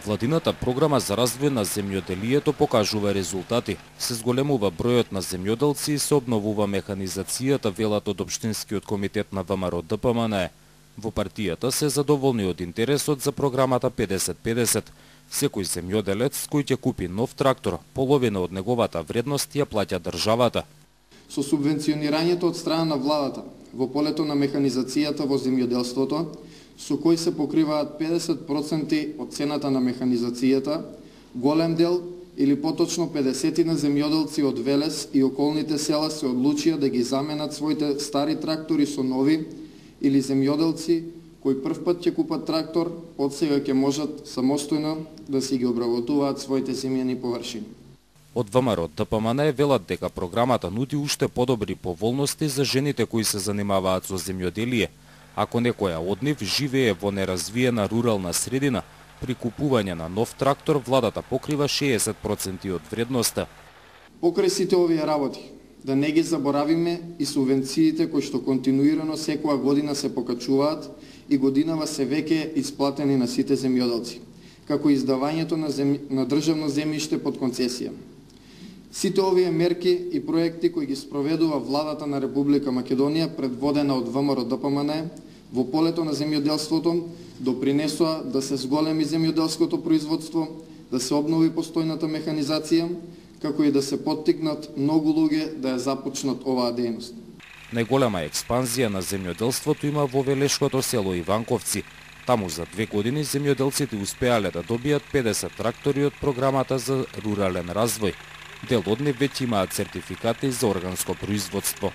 Владината програма за развој на земјоделието покажува резултати. Се зголемува бројот на земјоделци и се обновува механизацијата, велат од Општинскиот комитет на ВМРО ДПМН. Во партијата се задоволни од интересот за програмата 50-50. Секој земјоделец кој ќе купи нов трактор, половина од неговата вредност ја плаќа државата. Со субвенционирањето од страна на владата во полето на механизацијата во земјоделството, со кој се покриваат 50% од цената на механизацијата, голем дел или поточно 50 на земјоделци од Велес и околните села се одлучија да ги заменат своите стари трактори со нови, или земјоделци кои првпат ќе купат трактор, од сега ќе можат самостојно да си ги обработуваат своите земјани површини. Од ВМРО ДПМН велат дека програмата нуди уште подобри поволности за жените кои се занимаваат со земјоделие. Ако некоја од нив живее во неразвиена рурална средина, при купување на нов трактор владата покрива 60% од вредноста. Покрај сите овие работи, да не ги заборавиме и субвенциите кои што континуирано секоја година се покачуваат и годинава се веќе исплатени на сите земјоделци, како издавањето на државно земјиште под концесија. Сите овие мерки и проекти кои ги спроведува владата на Република Македонија, предводена од ВМРО ДПМН, во полето на земјоделството допринесоа да се зголеми земјоделското производство, да се обнови постојната механизација, како и да се поттикнат многу луѓе да ја започнат оваа дејност. Најголема експанзија на земјоделството има во Велешкото село Иванковци. Таму за 2 години земјоделците успеале да добијат 50 трактори од програмата за рурален развој. Дел од нив веќе имаат сертификати за органско производство.